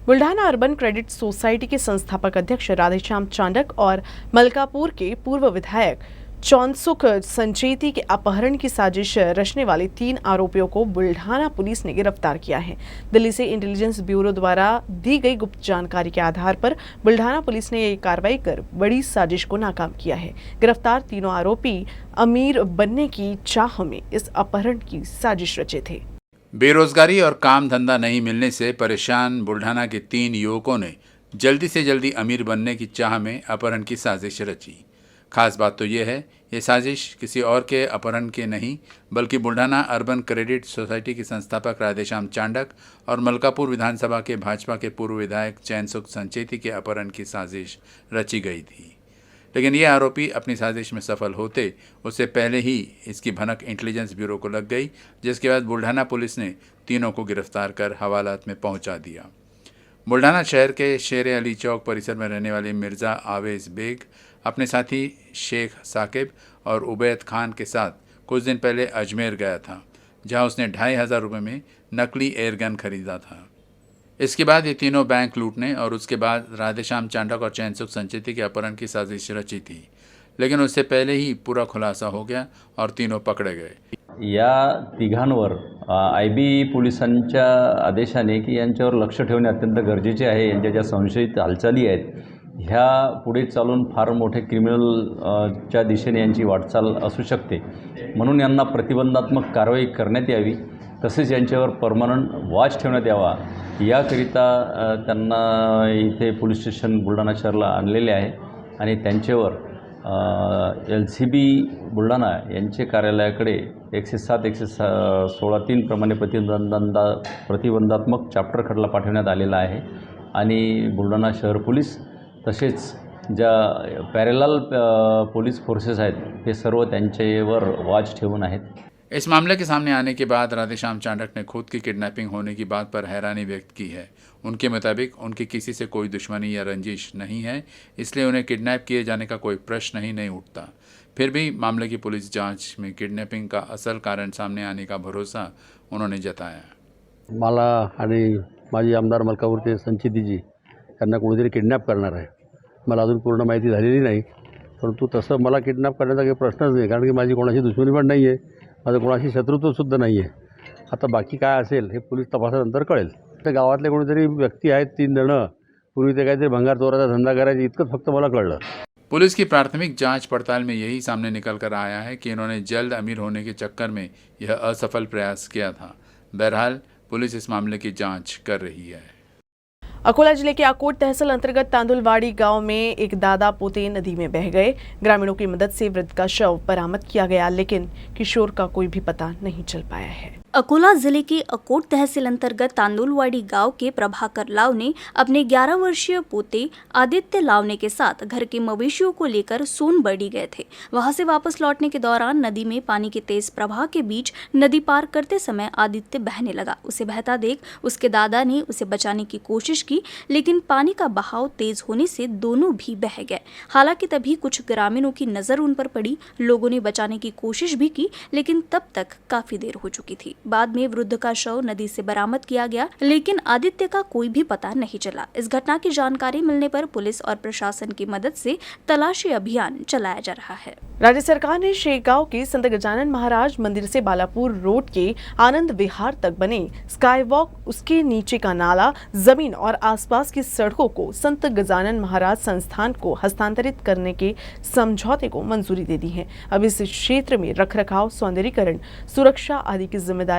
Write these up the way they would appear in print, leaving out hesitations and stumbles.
Buldhana urban credit society के संस्थापक अध्यक्ष राधेश्याम चांडक और मलकापुर के पूर्व विधायक चौनसुख संचेती के अपहरण की साजिश रचने वाले 3 आरोपियों को बुल्ढाना पुलिस ने गिरफ्तार किया है। दिल्ली से इंटेलिजेंस ब्यूरो द्वारा दी गई गुप्त जानकारी के आधार पर बुल्ढाना पुलिस ने ये कार्रवाई कर बड़ी साजिश को नाकाम किया है। गिरफ्तार तीनों आरोपी अमीर बनने की चाह में इस अपहरण की साजिश रचे थे। बेरोजगारी और काम धंधा नहीं मिलने से परेशान बुल्ढाना के 3 युवकों ने जल्दी से जल्दी अमीर बनने की चाह में अपहरण की साजिश रची। खास बात तो यह है, ये साजिश किसी और के अपहरण के नहीं बल्कि बुल्ढाना अर्बन क्रेडिट सोसाइटी के संस्थापक राधेश्याम चांडक और मलकापुर विधानसभा के भाजपा के पूर्व विधायक चौनसुख संचेती के अपहरण की साजिश रची गई थी। लेकिन ये आरोपी अपनी साजिश में सफल होते उससे पहले ही इसकी भनक इंटेलिजेंस ब्यूरो को लग गई, जिसके बाद बुल्ढाना पुलिस ने तीनों को गिरफ्तार कर हवालात में पहुंचा दिया। बुल्ढाना शहर के शेर अली चौक परिसर में रहने वाले मिर्ज़ा आवेज़ बेग अपने साथी शेख साकिब और उबैद खान के साथ कुछ दिन पहले अजमेर गया था, जहां उसने 2500 रुपये में नकली एयरगन खरीदा था। इसके बाद ये तीनों बैंक लूटने और उसके बाद राधेश्याम चांडक और चौनसुख संचेती के अपहरण की साजिश रची थी, लेकिन उससे पहले ही पूरा खुलासा हो गया और तीनों पकड़े गए। या तिघांवर IB पोलिसांच्या आदेशाने की यांच्यावर लक्ष ठेवणे अत्यंत गरजेचे आहे। यांच्या ज्या संशयित हालचाली आहेत ह्या पुढे चालून फार मोठे क्रिमिनलच्या दिशेने यांची वाटचाल असू शकते, म्हणून यांना प्रतिबंधात्मक कारवाई करण्यात यावी, तसेच यांच्यावर परमनंट वॉच ठेवण्यात यावा। याकरिता त्यांना इथे पोलीस स्टेशन बुलढाणा शहराला आणलेले आहे आणि त्यांच्यावर LCB बुलढाणा यांचे कार्यालयाकडे 107 116 3 प्रमाणे प्रतिबंधात्मक चॅप्टर खटला पाठवण्यात आलेला आहे आणि बुलढाणा शहर पोलीस तसेच ज्या पॅरेलल पोलीस फोर्सेस आहेत हे सर्व त्यांच्यावर वॉच ठेवून आहेत। इस मामले के सामने आने के बाद राधेश्याम चांडक ने खुद की किडनैपिंग होने की बात पर हैरानी व्यक्त की है। उनके मुताबिक उनकी किसी से कोई दुश्मनी या रंजिश नहीं है, इसलिए उन्हें किडनैप किए जाने का कोई प्रश्न ही नहीं उठता। फिर भी मामले की पुलिस जांच में किडनैपिंग का असल कारण सामने आने का भरोसा उन्होंने जताया। मला आणि माजी आमदार मलकापुरचे संचेतीजी यांना कोणीतरी किडनॅप करणार आहे। मला अजून पूर्ण माहिती झालेली नाही, परंतु तसं मला किडनॅप करण्याचा काही प्रश्नच नाही, कारण की माझी कोणाशी दुश्मनी पण नाही आहे, माझं कोणाशी शत्रुत्वसुद्धा नाही आहे। आता बाकी काय असेल हे पोलीस तपासानंतर कळेल। त्या गावातले कोणीतरी व्यक्ती आहेत 3 जण, पूर्वी ते काहीतरी भंगार चोराचा धंदा करायचे, इतकंच फक्त मला कळलं। पुलिस की प्राथमिक जांच पड़ताल में यही सामने निकल कर आया है कि इन्होंने जल्द अमीर होने के चक्कर में यह असफल प्रयास किया था। बहरहाल पुलिस इस मामले की जांच कर रही है। अकोला जिले के आकोट तहसील अंतर्गत तांदुलवाड़ी गांव में एक दादा पोते नदी में बह गए। ग्रामीणों की मदद से वृद्ध का शव बरामद किया गया, लेकिन किशोर का कोई भी पता नहीं चल पाया है। अकोला जिले के अकोट तहसील अंतर्गत तांदुलवाड़ी गांव के प्रभाकर लाव ने अपने 11 वर्षीय पोते आदित्य लावने के साथ घर के मवेशियों को लेकर सोनबरडी गए थे। वहां से वापस लौटने के दौरान नदी में पानी के तेज प्रवाह के बीच नदी पार करते समय आदित्य बहने लगा। उसे बहता देख उसके दादा ने उसे बचाने की कोशिश की, लेकिन पानी का बहाव तेज होने से दोनों भी बह गए। हालांकि तभी कुछ ग्रामीणों की नजर उन पर पड़ी। लोगों ने बचाने की कोशिश भी की, लेकिन तब तक काफी देर हो चुकी थी। बाद में वृद्ध का शव नदी से बरामद किया गया, लेकिन आदित्य का कोई भी पता नहीं चला। इस घटना की जानकारी मिलने पर पुलिस और प्रशासन की मदद से तलाशी अभियान चलाया जा रहा है। राज्य सरकार ने शेगांव के संत गजानन महाराज मंदिर से बालापुर रोड के आनंद विहार तक बने स्काई वॉक, उसके नीचे का नाला, जमीन और आसपास की सड़कों को संत गजानन महाराज संस्थान को हस्तांतरित करने के समझौते को मंजूरी दे दी है। अब इस क्षेत्र में रखरखाव, सौंदर्यीकरण, सुरक्षा आदि की जिम्मेदारी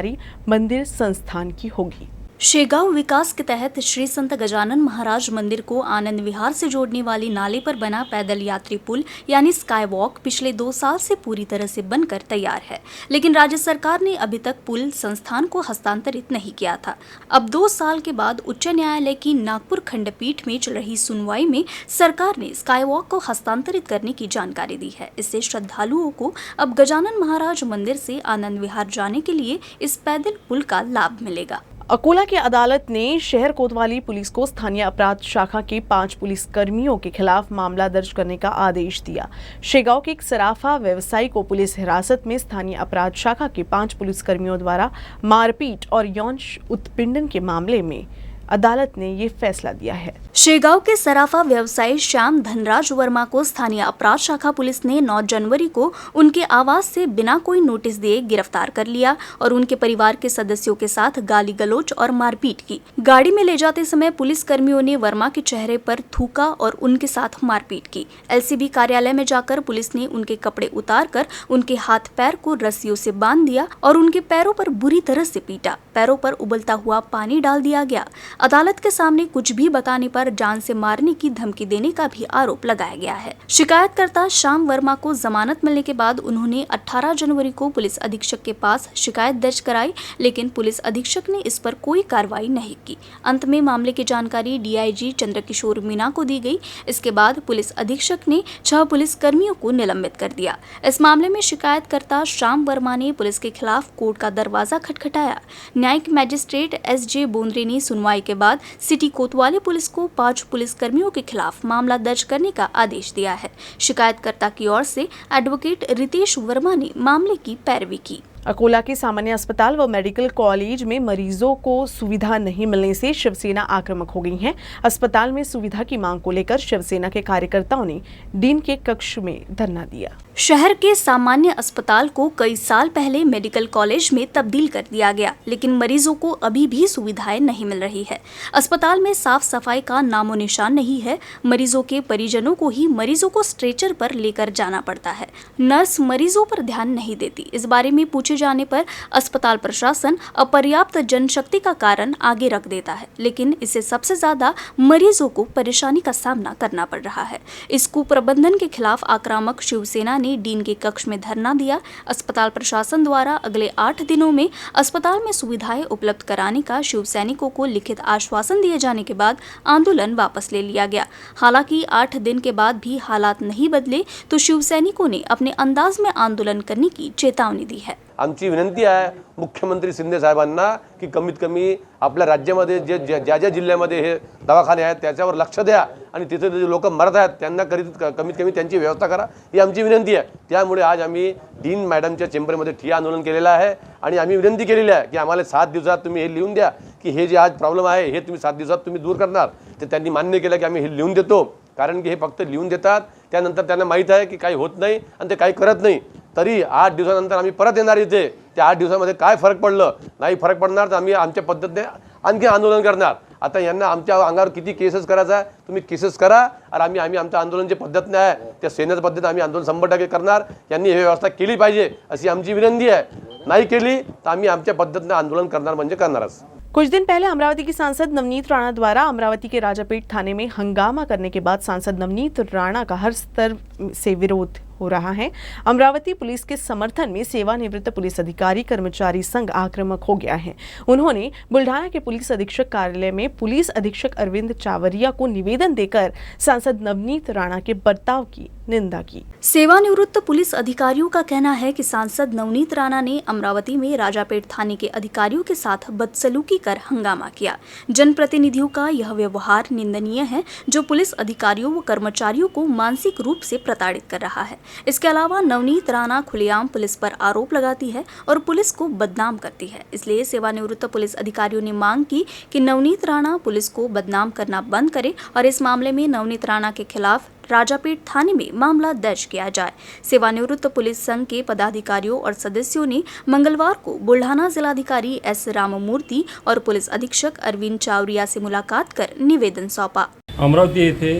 मंदिर संस्थान की होगी। शेगांव विकास के तहत श्री संत गजानन महाराज मंदिर को आनंद विहार से जोड़ने वाली नाले पर बना पैदल यात्री पुल यानी स्काई वॉक पिछले 2 साल से पूरी तरह से बनकर तैयार है, लेकिन राज्य सरकार ने अभी तक पुल संस्थान को हस्तांतरित नहीं किया था। अब 2 साल के बाद उच्च न्यायालय की नागपुर खंडपीठ में चल रही सुनवाई में सरकार ने स्काई वॉक को हस्तांतरित करने की जानकारी दी है। इससे श्रद्धालुओं को अब गजानन महाराज मंदिर से आनंद विहार जाने के लिए इस पैदल पुल का लाभ मिलेगा। अकोला की अदालत ने शहर कोतवाली पुलिस को स्थानीय अपराध शाखा के 5 पुलिस कर्मियों के खिलाफ मामला दर्ज करने का आदेश दिया। शेगांव के एक सराफा व्यवसायी को पुलिस हिरासत में स्थानीय अपराध शाखा के 5 पुलिस कर्मियों द्वारा मारपीट और यौन उत्पीड़न के मामले में अदालत ने ये फैसला दिया है। शेगांव के सराफा व्यवसायी श्याम धनराज वर्मा को स्थानीय अपराध शाखा पुलिस ने 9 जनवरी को उनके आवास से बिना कोई नोटिस दिए गिरफ्तार कर लिया और उनके परिवार के सदस्यों के साथ गाली गलौज और मारपीट की। गाड़ी में ले जाते समय पुलिस कर्मियों ने वर्मा के चेहरे पर थूका और उनके साथ मारपीट की। एलसीबी कार्यालय में जाकर पुलिस ने उनके कपड़े उतारकर उनके हाथ पैर को रस्सियों से बांध दिया और उनके पैरों पर बुरी तरह से पीटा। पैरों पर उबलता हुआ पानी डाल दिया गया। अदालत के सामने कुछ भी बताने पर जान से मारने की धमकी देने का भी आरोप लगाया गया है। शिकायतकर्ता श्याम वर्मा को जमानत मिलने के बाद उन्होंने 18 जनवरी को पुलिस अधीक्षक के पास शिकायत दर्ज कराई, लेकिन पुलिस अधीक्षक ने इस पर कोई कार्रवाई नहीं की। अंत में मामले की जानकारी डीआईजी चंद्रकिशोर मीना को दी गई। इसके बाद पुलिस अधीक्षक ने 6 पुलिस कर्मियों को निलंबित कर दिया। इस मामले में शिकायतकर्ता श्याम वर्मा ने पुलिस के खिलाफ कोर्ट का दरवाजा खटखटाया। न्यायिक मैजिस्ट्रेट एसजे बोंद्रे ने सुनवाई के बाद सिटी कोतवाली पुलिस को 5 पुलिस कर्मियों के खिलाफ मामला दर्ज करने का आदेश दिया है। शिकायतकर्ता की ओर से एडवोकेट रितेश वर्मा ने मामले की पैरवी की। अकोला के सामान्य अस्पताल व मेडिकल कॉलेज में मरीजों को सुविधा नहीं मिलने से शिवसेना आक्रामक हो गई है। अस्पताल में सुविधा की मांग को लेकर शिवसेना के कार्यकर्ताओं ने डीन के कक्ष में धरना दिया। शहर के सामान्य अस्पताल को कई साल पहले मेडिकल कॉलेज में तब्दील कर दिया गया, लेकिन मरीजों को अभी भी सुविधाएं नहीं मिल रही है। अस्पताल में साफ सफाई का नामो निशान नहीं है। मरीजों के परिजनों को ही मरीजों को स्ट्रेचर पर लेकर जाना पड़ता है। नर्स मरीजों पर ध्यान नहीं देती। इस बारे में पूछे जाने पर अस्पताल प्रशासन अपर्याप्त जनशक्ति का कारण आगे रख देता है, लेकिन इससे सबसे ज्यादा मरीजों को परेशानी का सामना करना पड़ रहा है। इस कुप्रबंधन के खिलाफ आक्रामक शिवसेना ने डीन के कक्ष में धरना दिया। अस्पताल प्रशासन द्वारा अगले 8 दिनों में अस्पताल में सुविधाएं उपलब्ध कराने का शिव सैनिकों को लिखित आश्वासन दिए जाने के बाद आंदोलन वापस ले लिया गया। हालांकि 8 दिन के बाद भी हालात नहीं बदले तो शिव सैनिकों ने अपने अंदाज में आंदोलन करने की चेतावनी दी है। आमची विनंती आहे मुख्यमंत्री शिंदे साहेबांना की कमीत कमी आपल्या राज्यामध्ये ज्या जिल्ह्यामध्ये हे दवाखाने आहेत त्याच्यावर लक्ष द्या आणि तिथे जे लोक मरत आहेत त्यांना कमीत कमी त्यांची व्यवस्था करा, ही आमची विनंती आहे। त्यामुळे आज आम्ही डीन मॅडमच्या चेंबरमध्ये ठिय्या आंदोलन केलेलं आहे आणि आम्ही विनंती केलेली आहे की आम्हाला 7 दिवसात तुम्ही हे लिहून द्या की हे जे आज प्रॉब्लेम आहे हे तुम्ही 7 दिवसात तुम्ही दूर करणार। ते त्यांनी मान्य केलं की आम्ही हे लिहून देतो, कारण की हे फक्त लिहून देतात, त्यानंतर त्यांना माहीत आहे की काही होत नाही आणि ते काही करत नाही। तरी 8 दिवसानंतर आम्ही परत येणार इथे। त्या 8 दिवसामध्ये काय फरक पडलं नाही, फरक पडणार तर आम्ही आमच्या पद्धतीने आणखी आंदोलन करणार। आता यांना आमच्या अंगावर किती केसेस करायचा आहे तुम्ही केसेस करा, आणि आम्ही आमच्या आंदोलन जे पद्धतीने आहे त्या सेनेच्या पद्धतीने आम्ही आंदोलन 100% करणार। यांनी ही व्यवस्था केली पाहिजे अशी आमची विनंती आहे। नाही केली तर आम्ही आमच्या पद्धतीने आंदोलन करणार म्हणजे करणारच। कुछ दिन पहले अमरावती की सांसद नवनीत राणा द्वारा अमरावती के राजापेट थाने में हंगामा करने के बाद सांसद नवनीत राणा का हर स्तर से विरोध हो रहा है। अमरावती पुलिस के समर्थन में सेवानिवृत्त पुलिस अधिकारी कर्मचारी संघ आक्रामक हो गया है। उन्होंने बुल्ढाना के पुलिस अधीक्षक कार्यालय में पुलिस अधीक्षक अरविंद चावरिया को निवेदन देकर सांसद नवनीत राणा के बर्ताव की निंदा की। सेवानिवृत्त पुलिस अधिकारियों का कहना है कि सांसद नवनीत राणा ने अमरावती में राजापेट थाने के अधिकारियों के साथ बदसलूकी कर हंगामा किया। जनप्रतिनिधियों का यह व्यवहार निंदनीय है, जो पुलिस अधिकारियों व कर्मचारियों को मानसिक रूप से प्रताड़ित कर रहा है। इसके अलावा नवनीत राणा खुलेआम पुलिस पर आरोप लगाती है और पुलिस को बदनाम करती है। इसलिए सेवानिवृत्त पुलिस अधिकारियों ने मांग की कि नवनीत राणा पुलिस को बदनाम करना बंद करे और इस मामले में नवनीत राणा के खिलाफ राजापेट थाने में मामला दर्ज किया जाए। सेवानिवृत्त पुलिस संघ के पदाधिकारियों और सदस्यों ने मंगलवार को बुल्ढाना जिलाधिकारी एस राममूर्ति और पुलिस अधीक्षक अरविंद चावरिया से मुलाकात कर निवेदन सौंपा। अमरावती येथे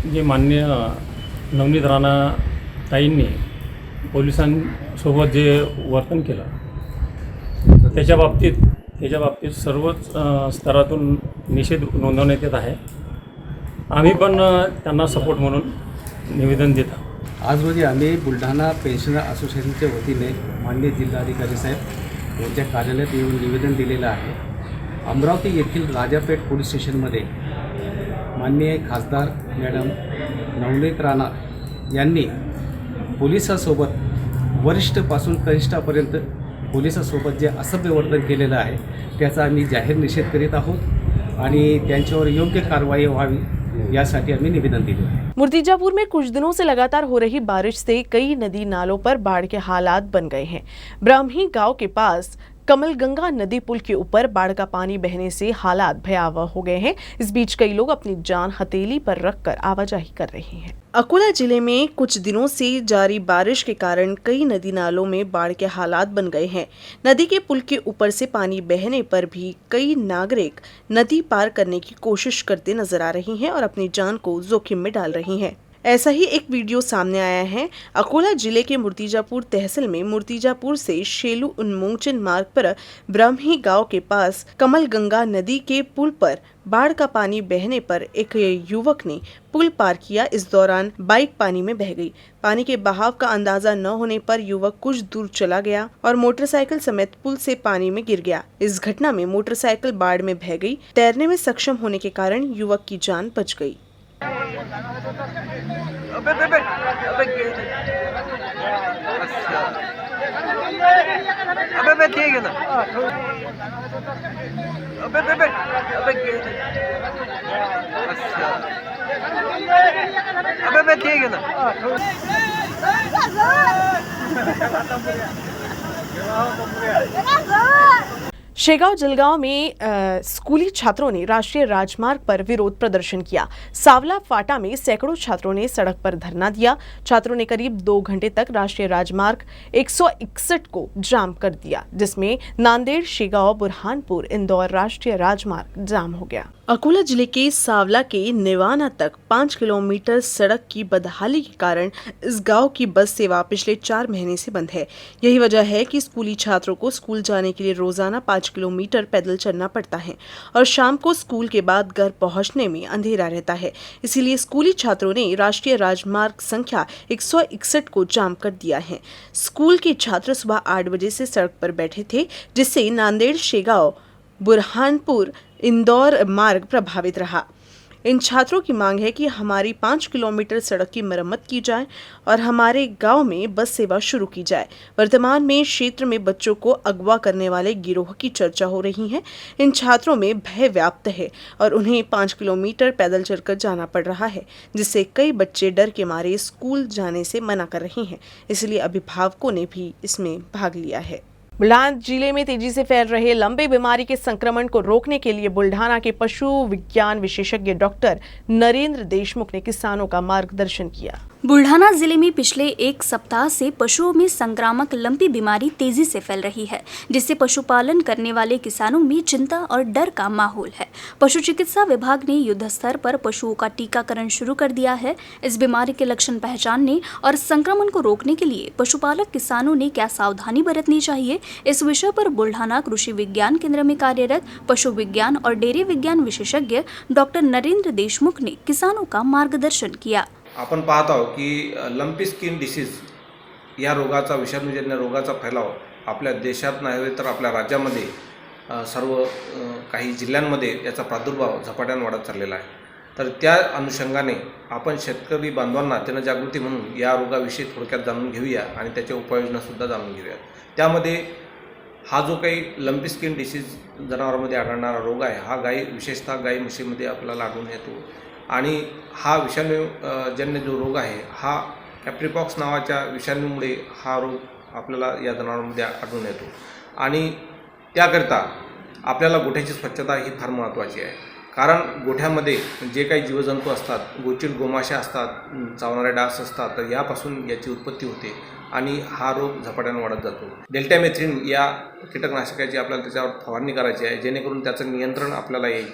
जे माननीय नवनीत राणा ताईंनी पोलिसांसोबत जे वर्तन केलं त्याच्या बाबतीत सर्वच स्तरातून निषेध नोंदवण्यात येत आहे। आम्ही पण त्यांना सपोर्ट म्हणून निवेदन देत आहोत। आज रोजी आम्ही बुलढाणा पेन्शनर असोसिएशनच्या वतीने माननीय जिल्हाधिकारी साहेब यांच्या कार्यालयात येऊन निवेदन दिलेलं आहे। अमरावती येथील राजापेठ पोलीस स्टेशनमध्ये माननीय खासदार मॅडम नवनीत राणा यांनी पोलिसांसोबत वरिष्ठपासून कनिष्ठापर्यंत पोलिसांसोबत जे असभ्य वर्तन केलेलं आहे त्याचा आम्ही जाहीर निषेध करीत आहोत आणि त्यांच्यावर योग्य कारवाई व्हावी यासाठी आम्ही निवेदन दिले है। मुर्तिजापुर में कुछ दिनों से लगातार हो रही बारिश से कई नदी नालों पर बाढ़ के हालात बन गए हैं। ब्राह्मी गांव के पास कमलगंगा नदी पुल के ऊपर बाढ़ का पानी बहने से हालात भयावह हो गए हैं। इस बीच कई लोग अपनी जान हथेली पर रखकर आवाजाही कर रहे हैं। अकोला जिले में कुछ दिनों से जारी बारिश के कारण कई नदी नालों में बाढ़ के हालात बन गए हैं। नदी के पुल के ऊपर से पानी बहने पर भी कई नागरिक नदी पार करने की कोशिश करते नजर आ रही हैं और अपनी जान को जोखिम में डाल रही हैं। ऐसा ही एक वीडियो सामने आया है। अकोला जिले के मूर्तिजापुर तहसील में मूर्तिजापुर से शेलू उन्मोचन मार्ग पर ब्रह्मी गांव के पास कमलगंगा नदी के पुल पर बाढ़ का पानी बहने पर एक युवक ने पुल पार किया। इस दौरान बाइक पानी में बह गई। पानी के बहाव का अंदाजा न होने पर युवक कुछ दूर चला गया और मोटरसाइकिल समेत पुल से पानी में गिर गया। इस घटना में मोटरसाइकिल बाढ़ में बह गई। तैरने में सक्षम होने के कारण युवक की जान बच गई। शेगांव जलगांव में स्कूली छात्रों ने राष्ट्रीय राजमार्ग पर विरोध प्रदर्शन किया। सावला फाटा में सैकड़ों छात्रों ने सड़क पर धरना दिया। छात्रों ने करीब 2 घंटे तक राष्ट्रीय राजमार्ग 161 को जाम कर दिया, जिसमें नांदेड़, शेगांव, बुरहानपुर, इंदौर राष्ट्रीय राजमार्ग जाम हो गया। अकोला जिले के सावला के निवाना तक 5 किलोमीटर सड़क की बदहाली के कारण इस गांव की बस सेवा पिछले 4 महीने से बंद है। यही वजह है कि स्कूली छात्रों को स्कूल जाने के लिए रोजाना 5 किलोमीटर पैदल चलना पड़ता है और शाम को स्कूल के बाद घर पहुंचने में अंधेरा रहता है। इसीलिए स्कूली छात्रों ने राष्ट्रीय राजमार्ग संख्या 161 को जाम कर दिया है। स्कूल के छात्र सुबह 8 बजे से सड़क पर बैठे थे, जिससे नांदेड़, शेगांव, बुरहानपुर, इंदौर मार्ग प्रभावित रहा। इन छात्रों की मांग है कि हमारी 5 किलोमीटर सड़क की मरम्मत की जाए और हमारे गांव में बस सेवा शुरू की जाए। वर्तमान में क्षेत्र में बच्चों को अगवा करने वाले गिरोह की चर्चा हो रही है। इन छात्रों में भय व्याप्त है और उन्हें 5 किलोमीटर पैदल चलकर जाना पड़ रहा है, जिससे कई बच्चे डर के मारे स्कूल जाने से मना कर रहे हैं। इसलिए अभिभावकों ने भी इसमें भाग लिया है। बुल्ढाना जिले में तेजी से फैल रहे लंबी बीमारी के संक्रमण को रोकने के लिए बुल्ढाना के पशु विज्ञान विशेषज्ञ डॉक्टर नरेंद्र देशमुख ने किसानों का मार्गदर्शन किया। बुल्ढाना जिले में पिछले 1 सप्ताह से पशुओं में संक्रामक लंपी बीमारी तेजी से फैल रही है, जिससे पशुपालन करने वाले किसानों में चिंता और डर का माहौल है। पशु चिकित्सा विभाग ने युद्ध स्तर पर पशुओं का टीकाकरण शुरू कर दिया है। इस बीमारी के लक्षण पहचानने और संक्रमण को रोकने के लिए पशुपालक किसानों ने क्या सावधानी बरतनी चाहिए, इस विषय पर बुल्ढाना कृषि विज्ञान केंद्र में कार्यरत पशु विज्ञान और डेयरी विज्ञान विशेषज्ञ डॉक्टर नरेंद्र देशमुख ने किसानों का मार्गदर्शन किया। आपण पाहत आहोत की लंपी स्किन डिसीज या रोगाचा, विषाणूजन्य रोगाचा फैलाव आपल्या देशात नाही तर आपल्या राज्यामध्ये सर्व काही जिल्ह्यांमध्ये याचा प्रादुर्भाव झपाट्याने वाढत चाललेला आहे। तर त्या अनुषंगाने आपण शेतकरी बांधवांना जनजागृती म्हणून या रोगाविषयी थोडक्यात जाणून घेऊया आणि त्याच्या उपाययोजनासुद्धा जाणून घेऊया। त्यामध्ये हा जो काही लंपी स्किन डिसीज जनावरांमध्ये आढळणारा रोग आहे, हा विशेषतः गाई म्हशीमध्ये आपल्याला आढळून येतो आणि हा विषाणूजन्य जो रोग आहे, हा कॅप्रिपॉक्स नावाच्या विषाणूमुळे हा रोग आपल्याला या जनावरांमध्ये आढळून येतो आणि त्याकरता आपल्याला गोठ्याची स्वच्छता ही फार महत्त्वाची आहे। कारण गोठ्यामध्ये जे काही जीवजंतू असतात, गोचिड गोमाशा असतात, चावणारे डास असतात, तर यापासून याची उत्पत्ती होते आणि हा रोग झपाट्याने वाढत जातो। डेल्टामेथ्रिन या कीटकनाशकाची आपल्याला त्याच्यावर फवारणी करायची आहे, जेणेकरून त्याचं नियंत्रण आपल्याला येईल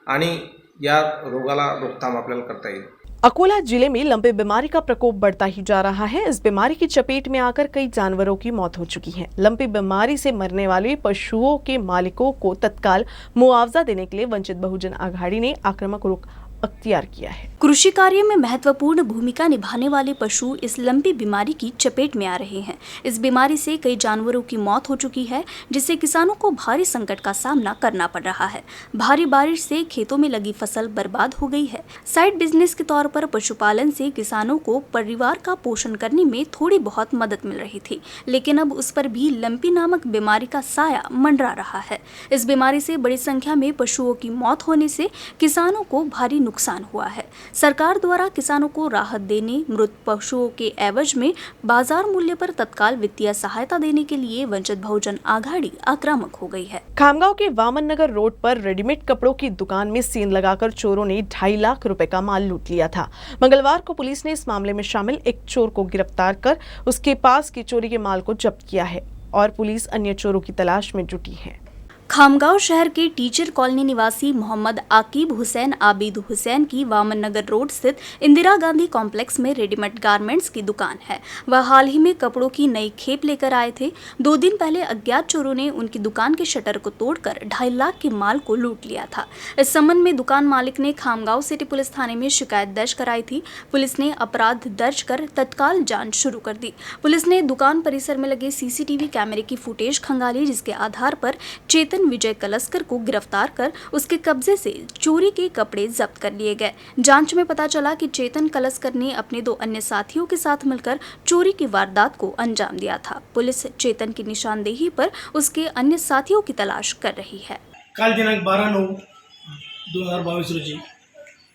आणि या रोगाला रोकथाम आपल्याला करता येईल। अकोला जिले में लंबी बीमारी का प्रकोप बढ़ता ही जा रहा है। इस बीमारी की चपेट में आकर कई जानवरों की मौत हो चुकी है। लंबी बीमारी से मरने वाले पशुओं के मालिकों को तत्काल मुआवजा देने के लिए वंचित बहुजन आघाड़ी ने आक्रामक रुख अख्तियार किया है। कृषि कार्य में महत्वपूर्ण भूमिका निभाने वाले पशु इस लंबी बीमारी की चपेट में आ रहे हैं। इस बीमारी से कई जानवरों की मौत हो चुकी है, जिससे किसानों को भारी संकट का सामना करना पड़ रहा है। भारी बारिश से खेतों में लगी फसल बर्बाद हो गई है। साइड बिजनेस के तौर पर पशुपालन से किसानों को परिवार का पोषण करने में थोड़ी बहुत मदद मिल रही थी, लेकिन अब उस पर भी लंपी नामक बीमारी का साया मंडरा रहा है। इस बीमारी से बड़ी संख्या में पशुओं की मौत होने से किसानों को भारी नुकसान हुआ है। सरकार द्वारा किसानों को राहत देने, मृत पशुओं के एवज में बाजार मूल्य पर तत्काल वित्तीय सहायता देने के लिए वंचित बहुजन आघाड़ी आक्रामक हो गई है। खामगांव के वामन नगर रोड पर रेडीमेड कपड़ों की दुकान में सीन लगाकर चोरों ने 2.5 लाख रुपए का माल लूट लिया था। मंगलवार को पुलिस ने इस मामले में शामिल एक चोर को गिरफ्तार कर उसके पास की चोरी के माल को जब्त किया है और पुलिस अन्य चोरों की तलाश में जुटी है। खामगांव शहर के टीचर कॉलोनी निवासी मोहम्मद आकिब हुसैन आबिद हुसैन की वामन नगर रोड स्थित इंदिरा गांधी कॉम्प्लेक्स में रेडीमेड गारमेंट्स की दुकान है। वह हाल ही में कपड़ों की नई खेप लेकर आए थे। 2 दिन पहले अज्ञात चोरों ने उनकी दुकान के शटर को तोड़कर 2.5 लाख के माल को लूट लिया था। इस संबंध में दुकान मालिक ने खामगांव सिटी पुलिस थाने में शिकायत दर्ज कराई थी। पुलिस ने अपराध दर्ज कर तत्काल जाँच शुरू कर दी। पुलिस ने दुकान परिसर में लगे CCTV कैमरे की फुटेज खंगाली, जिसके आधार पर चेतन विजय कलस्कर को गिरफ्तार कर उसके कब्जे से चोरी के कपड़े जब्त कर लिए गए। जांच में पता चला कि चेतन कलस्कर ने अपने 2 अन्य साथियों के साथ मिलकर चोरी की वारदात को अंजाम दिया था। पुलिस चेतन की निशानदेही पर उसके अन्य साथियों की तलाश कर रही है। काल दिनांक 12/9/2022 रोजी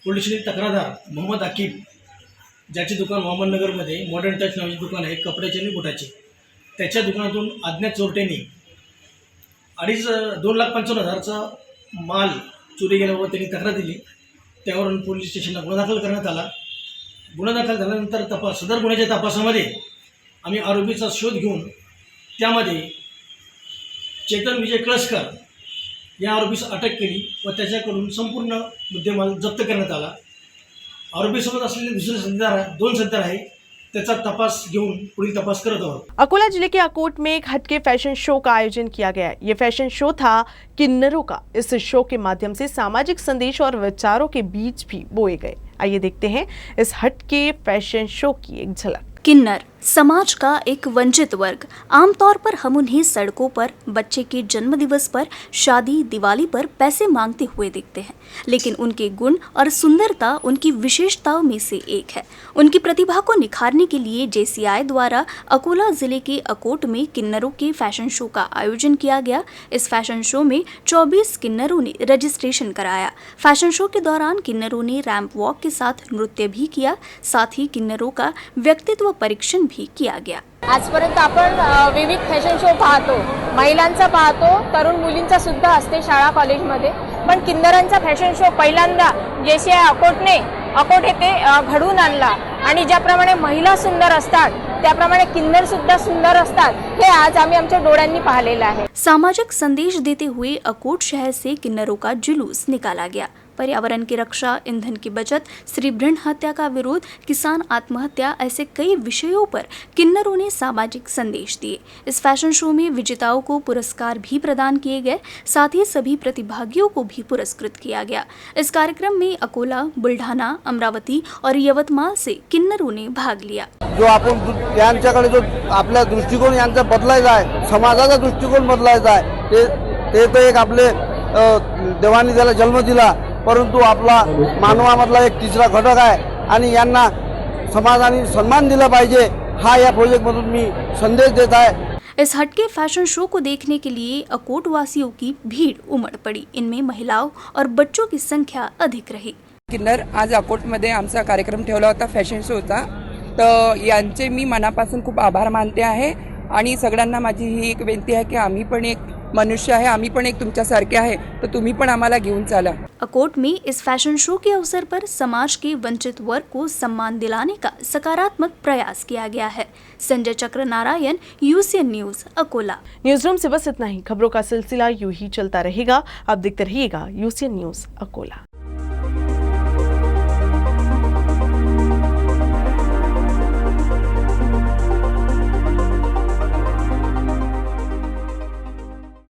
पोलीस स्टेशन तक्रारदार मोहम्मद आकिब, ज्याचे दुकान वामन नगरमध्ये मॉडर्न टच नावाचे दुकान आहे कपड्याचे आणि बुटाचे, त्याच्या दुकानातून अज्ञात चोरट्यांनी 2,55,000चा माल चोरी गेल्यावर त्यांनी तक्रार दिली। त्यावरून पोलीस स्टेशनला गुन्हा दाखल करण्यात आला। गुन्हा दाखल झाल्यानंतर सदर गुन्ह्याच्या तपासामध्ये आम्ही आरोपीचा शोध घेऊन त्यामध्ये चेतन विजय कळसकर या आरोपीस अटक केली व त्याच्याकडून संपूर्ण मुद्देमाल जप्त करण्यात आला। आरोपीसोबत असलेले दुसरे 2 संचार आहे, त्याचा तपास घेऊन पुढील तपास करत आहोत। अकोला जिले के अकोट में एक हटके फैशन शो का आयोजन किया गया। ये फैशन शो था किन्नरों का। इस शो के माध्यम से सामाजिक संदेश और विचारों के बीच भी बोए गए। आइए देखते हैं इस हटके फैशन शो की एक झलक। किन्नर समाज का एक वंचित वर्ग। आमतौर पर हम उन्हें सड़कों पर, बच्चे के जन्मदिवस पर, शादी, दिवाली पर पैसे मांगते हुए देखते हैं, लेकिन उनके गुण और सुंदरता उनकी विशेषताओं में से एक है। उनकी प्रतिभा को निखारने के लिए JCI द्वारा अकोला जिले के अकोट में किन्नरों के फैशन शो का आयोजन किया गया। इस फैशन शो में 24 किन्नरों ने रजिस्ट्रेशन कराया। फैशन शो के दौरान किन्नरों ने रैंप वॉक के साथ नृत्य भी किया। साथ ही किन्नरों का व्यक्तित्व परीक्षण भी किया गया। आजपर्यंत आपण विविध फॅशन शो पाहतो, महिलांचा पाहतो, तरुण मुलींचा सुद्धा असते शाळा कॉलेजमध्ये, पण किन्नरांचा फॅशन शो पहिल्यांदा JCI अकोट येथे घडवून आणला आणि ज्याप्रमाणे महिला सुंदर असतात त्याप्रमाणे किन्नर सुद्धा सुंदर असतात, हे आज आम्ही आमच्या डोळ्यांनी पाहिलेलं आहे। सामाजिक संदेश देते हुए अकोट शहर से किन्नरों का जुलूस निकाला गया। पर्यावरण की रक्षा, ईंधन की बचत, स्त्री भ्रूण हत्या का विरोध, किसान आत्महत्या, ऐसे कई विषयों पर किन्नरों ने सामाजिक संदेश दिए। इस फैशन शो में विजेताओं को पुरस्कार भी प्रदान किए गए। साथ ही सभी प्रतिभागियों को भी पुरस्कृत किया गया। इस कार्यक्रम में अकोला, बुलढाणा, अमरावती और यवतमाळ से किन्नरों ने भाग लिया। जो आपण यांच्याकडे जो आपला दृष्टिकोन यांचा बदलायचा आहे, समाजाचा दृष्टिकोन बदलायचा आहे, ते तो एक आपले देवानी त्याला जन्म दिला, परंतु आपला मानवामधला एक तिसरा घटक आहे आणि यांना समाजाने सन्मान दिला पाहिजे, हा या प्रोजेक्टमधून मी संदेश देत आहे। इस हटके फैशन शो को देखने के लिए अकोट वासियों की भीड़ उमड़ पड़ी। इनमें महिलाओं और बच्चों की संख्या अधिक रही। किन्नर आज अकोटमध्ये आमचा कार्यक्रम ठेवला होता फॅशन शोचा, तर यांचे मी मनापासून खूप आभार मानते आहे आणि सगळ्यांना माझी ही एक विनंती आहे की आम्ही पण एक मनुष्य आहे, आम्ही पण एक तुमच्यासारखे आहे, तर तुम्ही पण आम्हाला घेऊन चला। अकोट में इस फैशन शो के अवसर पर समाज के वंचित वर्ग को सम्मान दिलाने का सकारात्मक प्रयास किया गया है। संजय चक्र Narayan, UCN news, Akola. News room से बस इतना ही। खबरों का सिलसिला यूं ही चलता रहेगा। आप देखते रहिएगा UCN न्यूज, अकोला।